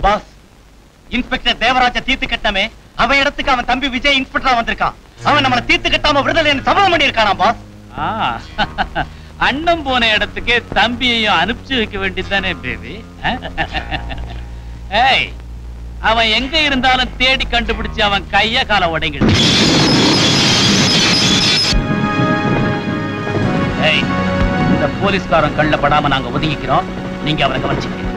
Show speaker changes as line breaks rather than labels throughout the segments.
Pass, inspector Devaraja தீர்த்து கட்டமே அவன் இடத்துக்கு அவன் தம்பி விஜய் இன்ஸ்பெக்டரா வந்திருக்கான். அவன் நம்மளை தீர்த்து கட்டாம விடுதலை சபதம் பண்ணியிருக்கானா பாஸ்.
அண்ணன் போன இடத்துக்கே தம்பியையும் அனுப்பிச்சு வைக்க வேண்டியதுதானே பேபி. ஏய், அவன் எங்க இருந்தாலும் தேடி கண்டுபிடிச்சு அவன் கைய கால உடைங்கிடு. இந்த போலீஸ்காரன் கள்ள படாம நாங்க ஒதுங்கிக்கிறோம், நீங்க அவரை கவனிச்சுக்கிறீங்க.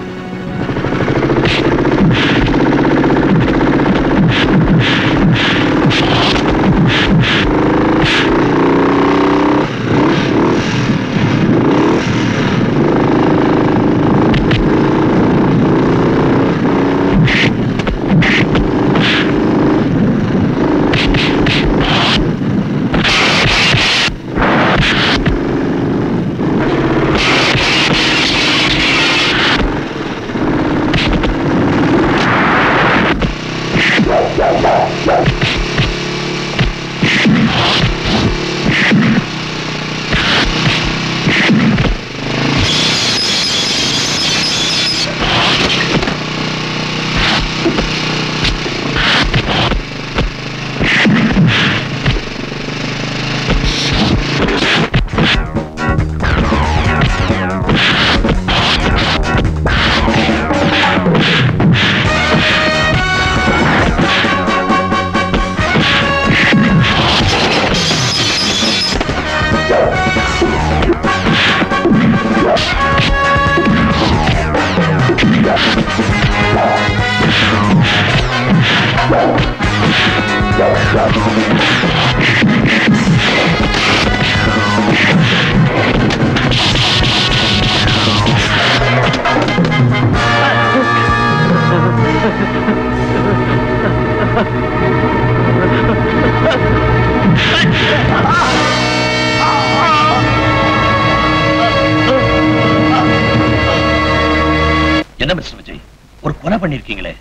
என்ன மிஸ்டர் விஜய், ஒரு கொலை பண்ணிருக்கீங்களே?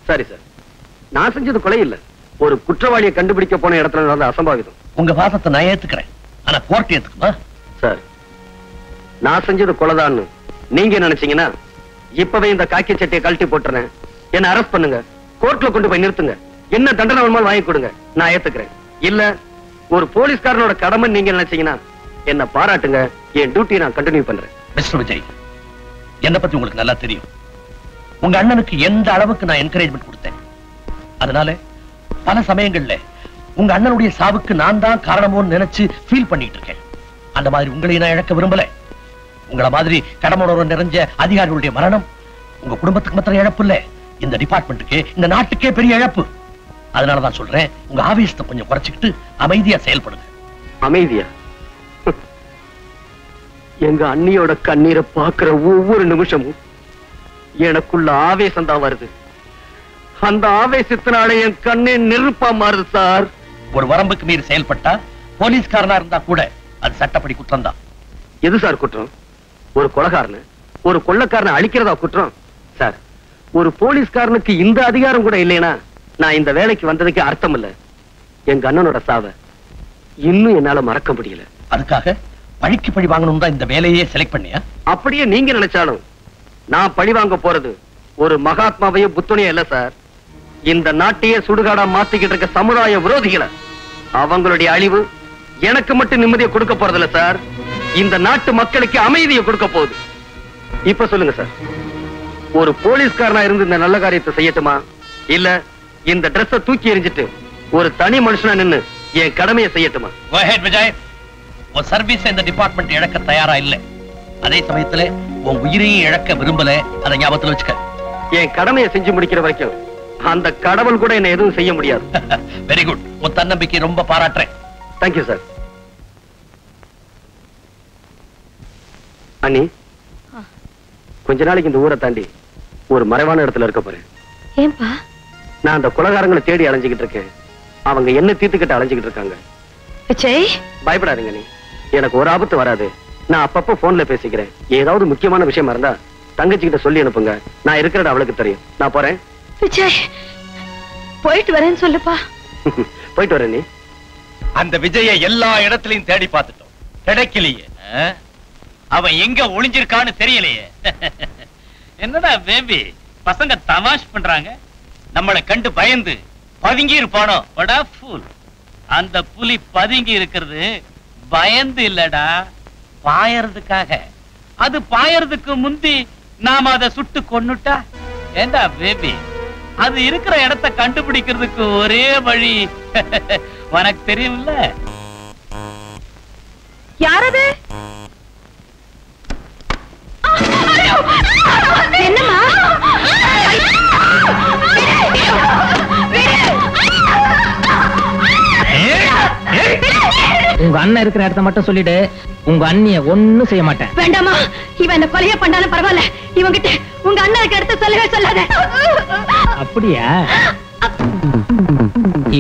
சரி சார், நான் செஞ்சது கொலை இல்ல, ஒரு குற்றவாளியை கண்டுபிடிக்க போன இடத்துல நடந்த அசம்பாவிதம்.
உங்க வாதத்தை நான் ஏத்துக்கிறேன், ஆனா கோர்ட் ஏத்துக்குமா?
சார், நான் செஞ்சது கொலைதான்னு நீங்க நினைச்சீங்கன்னா இப்பவே இந்த காக்கி சட்டையை கழட்டி போட்டுறேன், என்ன அரெஸ்ட் பண்ணுங்க, கோர்ட்ல கொண்டு போய் நிறுத்துங்க, என்ன தண்டனை வேணுமாலும் வாங்கி கொடுங்க, நான் ஏத்துக்கிறேன். இல்ல ஒரு போலீஸ்காரனோட கடமை நீங்க நினைச்சீங்கன்னா என்ன பாராட்டுங்க, என் டியூட்டியை நான் கண்டினியூ பண்றேன்.
மிஸ்டர் விஜய், என்ன பத்தி உங்களுக்கு நல்லா தெரியும். உங்க அண்ணனுக்கு எந்த அளவுக்கு நான் என்கரேஜ்மெண்ட் கொடுத்தேன். அதனால பல சமயங்கள்ல உங்க அண்ணனுடைய சாவுக்கு நான் தான் காரணமோன்னு நினைச்சு ஃபீல் பண்ணிட்டு இருக்கேன். அந்த மாதிரி உங்களை நான் இழக்க விரும்பல. உங்கள மாதிரி கடமையோட நிறைஞ்ச அதிகாரிகளுடைய மரணம் உங்க குடும்பத்துக்கு மாத்திரம் இழப்பு இல்ல, இந்த டிபார்ட்மெண்ட்டுக்கு, இந்த நாட்டுக்கே பெரிய இழப்பு. அதனாலதான் சொல்றேன், உங்க ஆவேசத்தை கொஞ்சம் குறைச்சுக்கிட்டு அமைதியா செயல்படுங்க.
அமைதியா? எங்க அண்ணியோட கண்ணீரை பாக்குற ஒவ்வொரு நிமிஷமும் எனக்குள்ள ஆவேசம் தான் வருது. அந்த ஆவேசத்தினால என் கண்ணே நெருப்பா மாறுது சார்.
ஒரு வரம்புக்கு மீறி செயல்பட்டா போலீஸ்காரனா இருந்தா கூட அது சட்டப்படி குற்றம் தான்.
எது சார் குற்றம்? ஒரு கொலைகாரனை, ஒரு கொள்ளைக்காரனை அழிக்கிறதா குற்றம்? சார், ஒரு போலீஸ்காரனுக்கு இந்த அதிகாரம் கூட இல்லைனா நான் இந்த வேலைக்கு வந்ததுக்கு அர்த்தம் இல்ல. எங்க அண்ணனோட சாவை இன்னும் என்னால மறக்க முடியல.
அதுக்காக பழிக்கு பழி வாங்கணும் தான் இந்த வேலையே செலக்ட் பண்ணியா?
அப்படியே நீங்க நினைச்சாலும் நான் பழி வாங்க போறது ஒரு மகாத்மாவையோ புத்தனையோ இல்ல சார். இந்த நாட்டையே சுடுகாடா மாத்திக்கிட்டு இருக்க சமுதாய விரோதிகளை, அவங்களுடைய அழிவு எனக்கு மட்டும் நிம்மதியை கொடுக்க போறதில்ல சார், இந்த நாட்டு மக்களுக்கு அமைதியை கொடுக்க போகுது. இப்ப சொல்லுங்க சார், ஒரு போலீஸ்காரனா இருந்து இந்த நல்ல காரியத்தை செய்யட்டுமா, இல்ல இந்த டிரெஸ்ஸை தூக்கி எறிஞ்சிட்டு ஒரு தனி மனுஷனா நின்னு என் கடமையை செய்யட்டுமா?
Go ahead, Vijay. உன் சர்வீஸ் இந்த டிபார்ட்மெண்ட் இழக்க தயாரா இல்ல, அதே சமயத்துல உன் உயிரையும் இழக்க விரும்பல, அதை ஞாபகத்துல வச்சுக்க.
என் கடமையை செஞ்சு முடிக்கிற வரைக்கும் அந்த கடவுள் கூட என்ன எதுவும் செய்ய முடியாது.
வெரி குட், உன் தன்னம்பிக்கை ரொம்ப பாராட்டுறேன்.
Thank you sir. அண்ணி, கொஞ்ச நாளைக்கு இந்த ஊரை தாண்டி ஒரு மறைவான இடத்துல இருக்க போறேன்.
ஏன்பா?
நான் அந்த குலகாரங்களை தேடி அலைஞ்சுக்கிட்டு இருக்கேன், அவங்க என்ன தீர்த்துக்கிட்டு அலைஞ்சுக்கிட்டு இருக்காங்க.
விஜய்,
பயப்படாதீங்க நீ, எனக்கு ஒரு ஆபத்து வராது. நான் அப்பப்போ போன்ல பேசிக்கிறேன். ஏதாவது முக்கியமான விஷயமா இருந்தா தங்கச்சிக்கிட்ட சொல்லி அனுப்புங்க, நான் இருக்கிறது அவளுக்கு தெரியும். நான் போறேன்.
விஜய், போயிட்டு வரேன்னு சொல்லுப்பா.
போயிட்டு வரேன். நீ
அந்த விஜய எல்லா இடத்துலயும் தேடி பார்த்துட்டோம், கிடைக்கலையே. அவன் எங்க ஒளிஞ்சிருக்கான்னு தெரியலையே.
என்னடா பேபி, பசங்க தமாஷ் பண்றாங்க, நம்மளை கண்டு பயந்து பதுங்கி இருப்பானோ. அந்த புலி பதுங்கி இருக்கிறது பயந்து இல்லடா, பாயறதுக்காக. அது பாயறதுக்கு முந்தி நாம அதை சுட்டு கொன்னுட்டா ஏண்டா பேபி, அது இருக்கிற இடத்தை கண்டுபிடிக்கிறதுக்கு ஒரே வழி உனக்கு தெரியும்ல.
யாரது? என்னம்மா?
உங்க அண்ணன் இருக்கிற இடத்த மட்டும் சொல்லிட்டு உங்க அண்ணிய ஒண்ணும் செய்ய மாட்டேன்.
வேண்டாமா, இவன் என்ன கொலைய பண்ணாலும் பரவாயில்ல, இவங்கிட்ட உங்க அண்ணன் இருக்கிற இடத்த சொல்லவே சொல்லாத.
அப்படியா?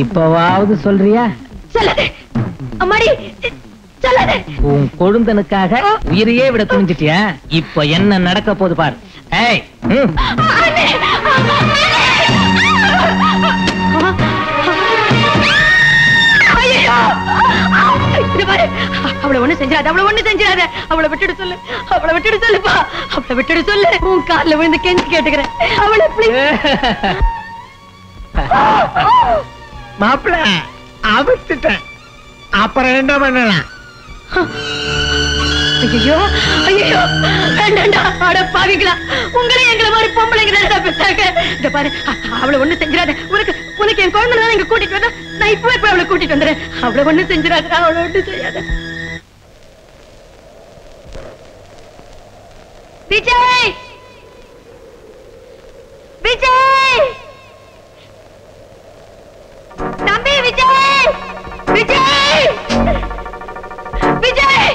இப்பவாவது சொல்றியா?
சொல்லாத அம்மாடி, சொல்லாத.
உன் கொழுந்தனுக்காக உயிரையே விட துணிஞ்சிட்டியா? இப்ப என்ன நடக்க போது பாரு. ஏய்,
அவளை ஒண்ணு செஞ்சிடாத, அவளை ஒண்ணு செஞ்சிடாத. அவளை விட்டுடு சொல்லு, அவளை விட்டுடு சொல்லுப்பா, அவளை விட்டுடு சொல்லு. உன் கால்ல விழுந்து கெஞ்சி கேட்டுக்கிறேன், அவளை
மாப்பிள்ள அவிட்டுட்டேன். அப்புறம் என்ன பண்ணலாம்?
ஐயோ ஐயோ, வேண்டாண்டா. அட பாவிங்களா, உங்களே எங்களை மாதிரி பொம்பளைங்க பெற்றாங்க. இந்த பாரு, அவளை ஒண்ணு செஞ்சிடாத. உனக்கு என் குழந்தை இங்க கூட்டிட்டு வந்தா, நான் இப்பவே போய் அவளை கூட்டிட்டு வந்துடுறேன். அவளை ஒண்ணு செஞ்சிடாத, அவளை ஒண்ணு செய்யாத. விஜய், விஜய், தம்பி விஜய், விஜய், விஜய்,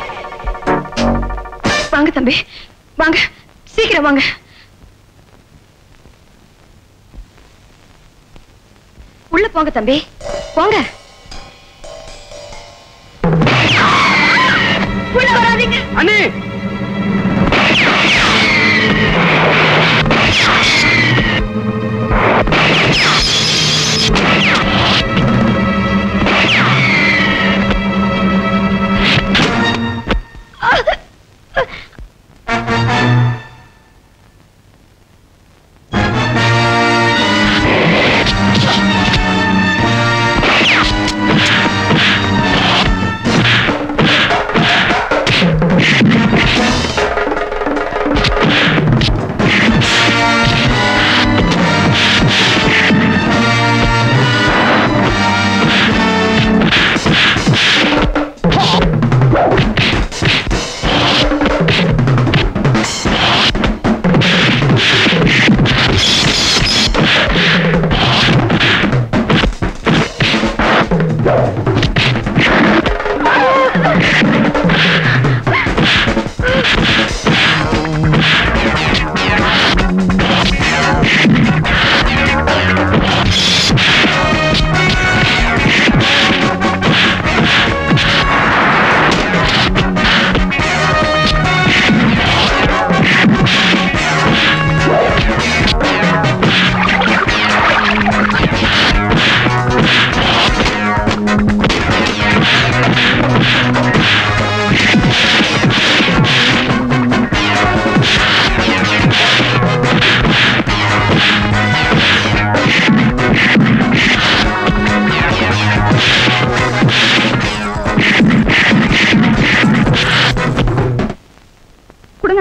வாங்க தம்பி, வாங்க, சீக்கிரம் வாங்க. உள்ள போங்க தம்பி, போங்க. உள்ள வராதீங்க
அண்ணே.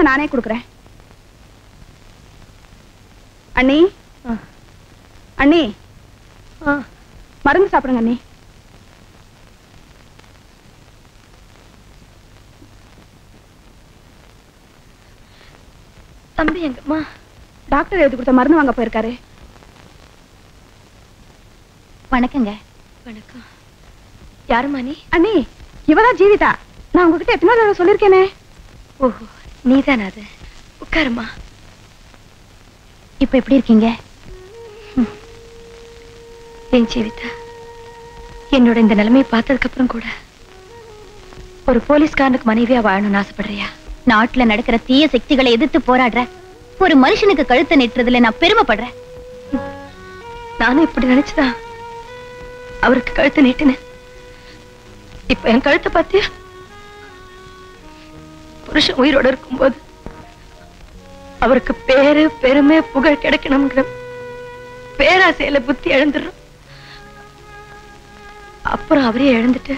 நானே கொடுக்கிறேன். அண்ணி, அண்ணி, மருந்து சாப்பிடுங்க அண்ணி. தம்பி எங்கம்மா? டாக்டர் எழுதி கொடுத்த மருந்து வாங்க போயிருக்காரு. வணக்கங்க. வணக்கம். யாருமா நீ? அண்ணி, இவதான் ஜீவிதா. நான் உங்ககிட்ட எத்தனை தடவை சொல்லிருக்கேனே. ஓஹோ, நீதானா அது? உட்காருமா. இப்ப எப்படி இருக்கீங்க? என் ஜீவிதா, என்னோட இந்த நிலைமையை பார்த்ததுக்கு அப்புறம் கூட ஒரு போலீஸ்காரனுக்கு மனைவியா வாழணும்னு ஆசைப்படுறியா? நாட்டுல நடக்கிற தீய சக்திகளை எதிர்த்து போராடுற ஒரு மனுஷனுக்கு கழுத்தை நீட்டுறதுல நான் பெருமைப்படுறேன். நானும் இப்படி நினைச்சுதான் அவருக்கு கழுத்தை நீட்டினேன். இப்ப என் கழுத்தை பார்த்தியா? புருஷன் உயிரோட இருக்கும்போது அவருக்கு பேரு பெருமை புகழ் கிடைக்கணும்ங்கிற பேராசையில புத்தி எழுந்துடும். அப்புறம் அவரே எழுந்துட்டு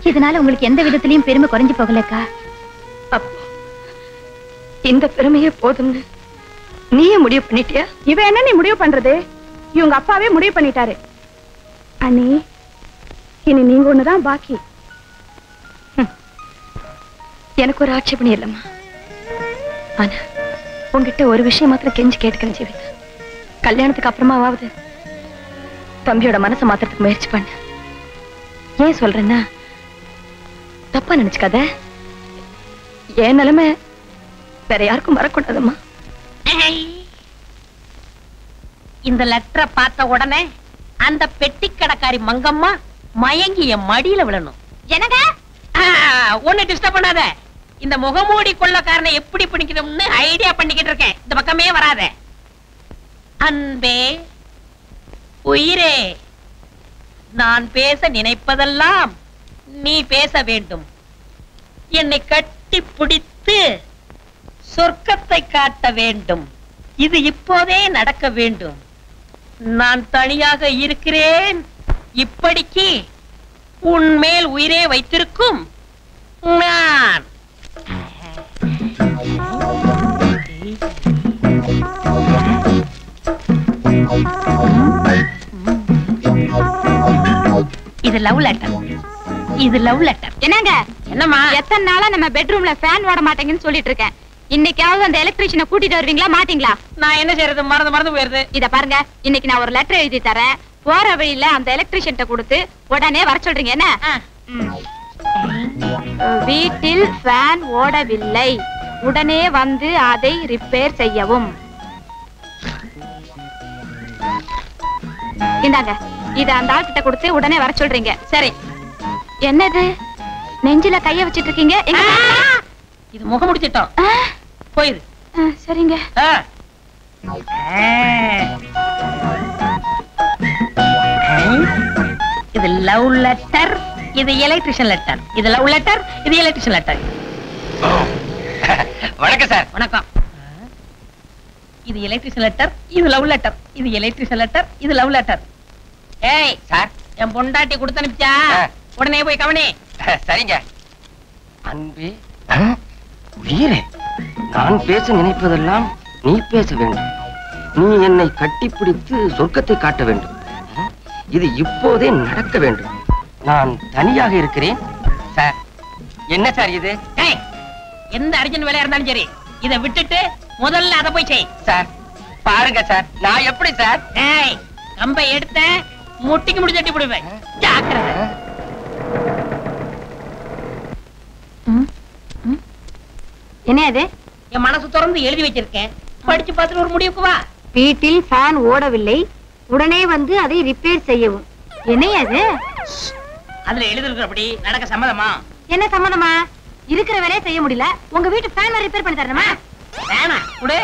இதனால உங்களுக்கு எந்த விதத்திலையும் பெருமை குறைஞ்சு போகலக்கா? அப்போ இந்த பெருமையே போதும்னு நீயே முடிவு பண்ணிட்டியா?
இவ என்ன நீ முடிவு பண்றது? இவங்க அப்பாவே முடிவு பண்ணிட்டாரு. அண்ணி, இனி நீங்க ஒண்ணுதான் பாக்கி.
எனக்கு ஒரு ஆட்சேபணி இல்லம்மா. ஆனா உங்ககிட்ட ஒரு விஷயம் மாத்திரம் கெஞ்சி கேட்டுக்கிறேன் ஜீவிதா. கல்யாணத்துக்கு அப்புறமாவது தம்பியோட மனசை மாத்துறதுக்கு முயற்சி பண்ண. ஏன் சொல்றேன்னா, தப்பா நினைச்சுக்காத. என் நிலைமை வேற யாருக்கும் வரக்கூடாதும்மா.
இந்த லெட்டரை பார்த்த உடனே அந்த பெட்டி கடைக்காரி மங்கம்மா மயங்கி என் மடியில விழணும். என்னங்க ஒண்ணு டிஸ்டர்ப் பண்ணாத. இந்த முகமூடி கொள்ளக்காரனை எப்படி பிடிக்கணும்னு ஐடியா பண்ணிக்கிட்டு இருக்கேன். இந்த பக்கமே வராத. அன்பே, உயிரே, நான் பேச நினைப்பதெல்லாம் நீ பேச வேண்டும். என்னை கட்டி பிடித்து சொர்க்கத்தை காட்ட வேண்டும். இது இப்போதே நடக்க வேண்டும். நான் தனியாக இருக்கிறேன். இப்படிக்கு உன்மேல் உயிரே வைத்திருக்கும் நான். இது லவ் லெட்டர். இது லவ் லெட்டர்.
என்னங்க?
என்னம்மா?
எத்தனை நாளா நம்ம பெட்ரூம்ல ஃபேன் ஓட மாட்டேங்குன்னு சொல்லிட்டு இருக்கேன். இன்னைக்காவது அந்த எலக்ட்ரிஷியனை கூட்டிட்டு வருவீங்களா மாட்டீங்களா?
நான் என்ன செய்யறது? மறந்து போயிருது.
இத பாருங்க, இன்னைக்கு நான் ஒரு லெட்டர் எழுதி தரேன். போற வழியில அந்த எலக்ட்ரிஷியன்ட்ட கொடுத்து உடனே வர சொல்றீங்க. என்ன? வீட்டில் ஃபேன் ஓடவில்லை, உடனே வந்து அதை ரிப்பேர் செய்யவும். இந்தாங்க, இத அந்த ஆள் கிட்ட கொடுத்து உடனே வர சொல்றீங்க. சரி. என்னது நெஞ்சில கைய வச்சிட்டு இருக்கீங்க?
இது முகமுடிச்சிட்டோம். போயிரு.
சரிங்க.
இது லவ் லெட்டர், இது எலக்ட்ரிஷியன் லெட்டர். இது லவ் லெட்டர், இது எலக்ட்ரிஷியன் லெட்டர்.
வணக்கம் சார்.
வணக்கம். இது எலக்ட்ரிஷியன் லெட்டர், இது லவ் லெட்டர். இது எலக்ட்ரிஷியன் லெட்டர், இது லவ் லெட்டர். ஏய்
சார்,
என் பொண்டாட்டி கொடுத்து அனுப்பிச்சா உடனே போய் கவனி.
சரிங்க. அன்பே, உயிரே, நான் பேச நினைப்பதெல்லாம் நீ பேச வேண்டும். நீ என்னை கட்டிப்பிடித்து சொர்க்கத்தை காட்ட வேண்டும். இது இப்போதே நடக்க வேண்டும். நான் தனியாக இருக்கிறேன். சார், என்ன சார் இது?
எந்த அர்ஜென்ட் வேலையா இருந்தாலும் சரி, இதை விட்டுட்டு முதல்ல அதை போய் செய்.
சார் பாருங்க சார், நான் எப்படி சார்?
கம்பை எடுத்த முட்டிக்கு முடி தட்டி போடுவேன். ஜாக்கிரதை.
என்ன அது?
என் மனசு திறந்து எழுதி வச்சிருக்கேன். படிச்சு பார்த்துட்டு ஒரு முடிவுக்கு வா.
வீட்டில் ஃபேன் ஓடவில்லை, உடனே வந்து அதை ரிப்பேர் செய்யவும். என்ன அது?
அதுல எழுதிருக்கிறபடி நடக்க சம்மதமா?
என்ன சம்மதமா? இருக்கிற வேலையை செய்ய முடியல, உங்க வீட்டு ஃபேன் ரிப்பேர் பண்ணி தரணுமா?
வேணா குடு.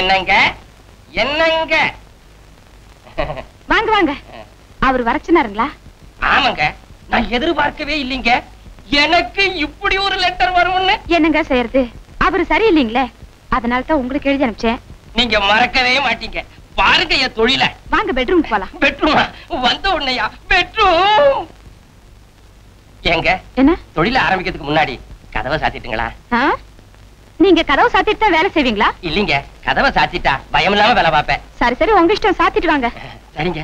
என்னங்க என்னங்க?
வாங்க வாங்க. அவர் வர சொன்னாருங்களா?
ஆமாங்க, நான் எதிர்பார்க்கவே இல்லைங்க. எனக்கு இப்படி ஒரு லெட்டர் வரும்னு.
என்னங்க செய்யறது? அவரு சரியில்லைங்களே, அதனால தான் உங்களுக்கு எழுதி அனுப்பிச்சேன்.
நீங்க மறக்கவே மாட்டீங்க. பாருங்க என் தொழில.
வாங்க பெட்ரூம் போலாம்.
பெட்ரூமா? வந்த உடனேயா பெட்ரூம்? ஏங்க,
என்ன
தொழில ஆரம்பிக்கிறதுக்கு முன்னாடி கதவை சாத்திட்டுங்களா?
நீங்க கதவை சாத்திட்டு தான் வேலை செய்வீங்களா?
இல்லீங்க, கதவை சாத்திட்டா பயம் இல்லாம வேலை பார்ப்பேன்.
சரி சரி, உங்க இஷ்டம், சாத்திட்டு வாங்க.
சரிங்க.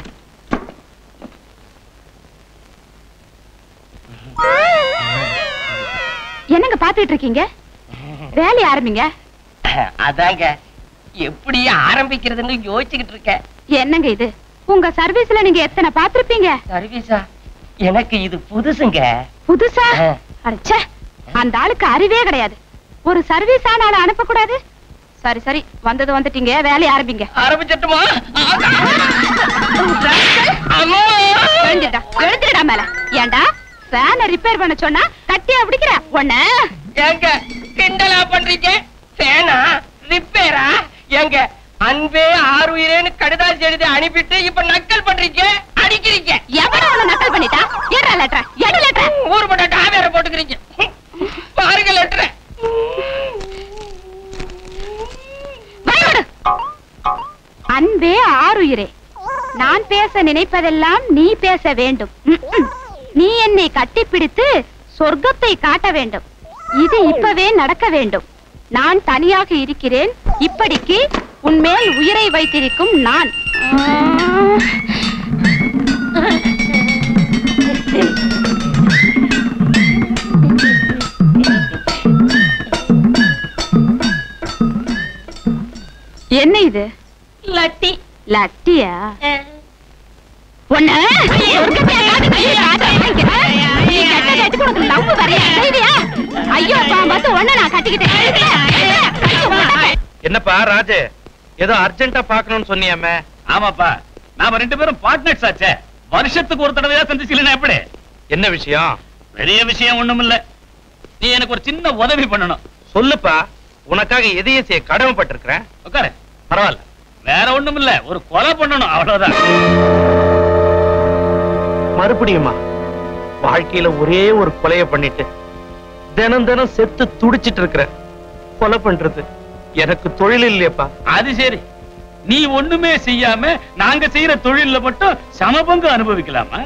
என்னங்க பாத்துட்டு இருக்கீங்க? வேலையை ஆரம்பிங்க.
அதாங்க எப்படி ஆரம்பிக்கிறதுன்னு யோசிச்சுக்கிட்டு இருக்கேன்.
என்னங்க இது? உங்க சர்வீஸ்ல நீங்க எத்தனை பாத்திருப்பீங்க?
சர்வீஸா? எனக்கு இது புதுசுங்க.
புதுசா? அடச்சே, அந்த ஆளுக்கு அறிவே கிடையாது. ஒரு சர்வீஸ் ஆனால அனுப்ப கூடாது. சரி சரி, வந்தது வந்துட்டீங்க, வேலையை ஆரம்பிங்க.
ஆரம்பிச்சட்டுமா?
எழுந்துடா மேல. ஏண்டா ஃபேனை ரிப்பேர் பண்ண சொன்னா கட்டியா பிடிக்கிற ஒண்ணு?
ஏங்க கிண்டலா பண்றீங்க? ஃபேனா ரிப்பேரா? ஏங்க அன்பே ஆறுயிரேன்னு கடிதாசி எழுதி அனுப்பிட்டு இப்ப நக்கல் பண்றீங்க, அடிக்கிறீங்க.
எவன உன்னை நக்கல் பண்ணிட்டா? ஏடா லெட்டர், எடு லெட்டர்.
ஊர் போட்ட வேற போட்டுக்கிறீங்க. பாருங்க லெட்டர்.
அன்பே ஆருயிரே, நான் பேச நினைப்பதெல்லாம் நீ பேச வேண்டும். நீ என்னை கட்டிப்பிடித்து சொர்க்கத்தை காட்ட வேண்டும். இது இப்பவே நடக்க வேண்டும். நான் தனியாக இருக்கிறேன். இப்படிக்கு உன்மேல் உயிரை வைத்திருக்கும் நான். என்ன இது?
லட்டி.
லட்டியா? ஐயோ பாம்பத்து ஒண்ணு நான் கட்டிக்கிட்டேன்.
என்னப்பா ராஜு, ஏதோ அர்ஜென்ட்டா பாக்கணும்னு சொன்னியாமே?
ஆமாப்பா, நாம 2 பேரும் பார்ட்னர்ஸ் ஆச்சே. வருஷத்துக்கு ஒரு தடவையா சந்திச்சுக்கலனா எப்படி?
என்ன விஷயம்?
பெரிய விஷயம் ஒண்ணும் இல்ல. நீ எனக்கு ஒரு சின்ன உதவி பண்ணணும்.
சொல்லுப்பா, உனக்காக எதையும் செய்ய கடமைப்பட்டிருக்கிறேன்.
உட்காரு.
பரவாயில்ல.
வேற ஒண்ணும் இல்ல, ஒரு கொலை பண்ணணும், அவ்வளவுதான்.
மறுபடியுமா? வாழ்க்கையில ஒரே ஒரு கொலைய பண்ணிட்டு தினம் தினம் செத்து துடிச்சிட்டு இருக்கிற. கொலை பண்றது எனக்கு தொழில் இல்லையப்பா.
அது சரி, நீ ஒண்ணுமே செய்யாம நாங்க செய்யற தொழில மட்டும் சமபங்கு அனுபவிக்கலாமா?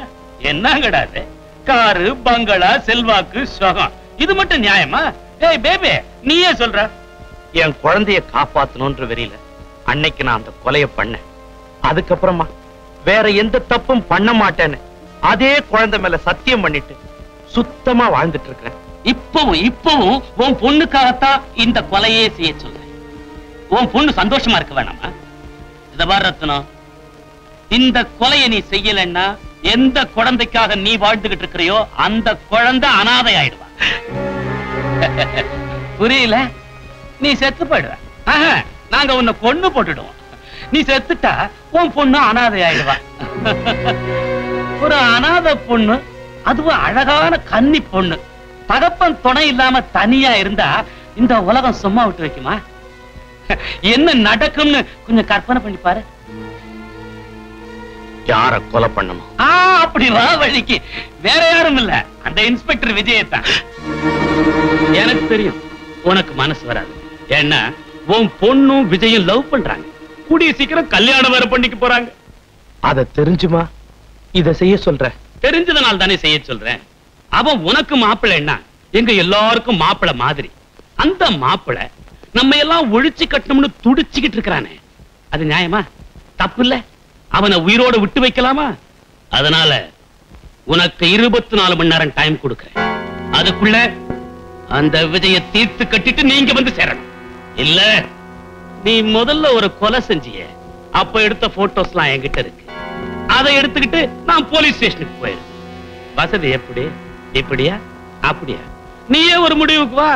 என்னங்கடா இது? காரு, பங்களா, செல்வாக்கு, சுகம், இது மட்டும் நியாயமா? ஏய் பேபி, நீயே சொல்ற.
என் குழந்தைய காப்பாத்தணும்ன்ற வெறியில அன்னைக்கு நான் அந்த கொலைய பண்ணேன். அதுக்கப்புறமா வேற எந்த தப்பும் பண்ண மாட்டேன்னு அதே குழந்தை மேல சத்தியம் பண்ணிட்டு சுத்தமா வாழ்ந்துட்டு இருக்கிறேன்.
இப்பவும் உன் பொண்ணுக்காகத்தான் இந்த கொலையே செய்ய சொல்றேன். உன் பொண்ணு சந்தோஷமா இருக்க வேணாமா? இத பாரு ரத்னம், இந்த கொலையை நீ செய்யலன்னா எந்த குழந்தைக்காக நீ வாழ்ந்துகிட்டு இருக்கிறியோ அந்த குழந்தை அனாதை ஆயிடுவா. புரியல? நீ செத்து போயிடுவ. நாங்க உன்னை கொன்னு போட்டுடுவோம். நீ செத்துட்டா உன் பொண்ணு அனாதை ஆயிடுவா. ஒரு அனாதை பொண்ணு, அதுவும் அழகான கன்னி பொண்ணு, தகப்பன் துணை இல்லாம தனியா இருந்தா இந்த உலகம் சும்மா விட்டு வைக்குமா? என்ன நடக்கும்னு கொஞ்சம் கற்பனை பண்ணி பாரு.
யார கொலை பண்ணணும்?
அப்படி வா வழிக்கு. வேற யாரும் இல்ல, அந்த இன்ஸ்பெக்டர் விஜயத்தான். எனக்கு தெரியும் உனக்கு மனசு வராது. ஏன்னா உன் பொண்ணும் விஜயும் லவ் பண்றாங்க. கூடிய சீக்கிரம் கல்யாணம் வேற பண்ணிக்க போறாங்க.
அத தெரிஞ்சுமா இத செய்ய சொல்ற?
தெரிஞ்சதனால தானே செய்ய சொல்றேன். அவன் உனக்கு மாப்பிள்ளைன்னா எங்க எல்லாருக்கும் மாப்பிள்ளை மாதிரி. அந்த மாப்பிள்ளை நம்ம எல்லாம் ஒழிச்சு கட்டணும்னு துடிச்சுக்கிட்டு இருக்கிறானே, அது நியாயமா? தப்பு இல்ல? அவனை உயிரோட விட்டு வைக்கலாமா? அதனால உனக்கு 24 மணி நேரம் டைம் கொடுக்கிறேன். அதுக்குள்ள அந்த விஜய தீர்த்து கட்டிட்டு நீங்க வந்து சேரணும். இல்ல நீ முதல்ல ஒரு கொலை செஞ்சிய, அப்ப எடுத்த போட்டோஸ்லாம் என்கிட்ட இருக்கு. அதை எடுத்துக்கிட்டு நான் போலீஸ் ஸ்டேஷனுக்கு போயிரு. வசதி எப்படி? இப்படியா அப்படியா? நீயே ஒரு முடிவுக்கு வா.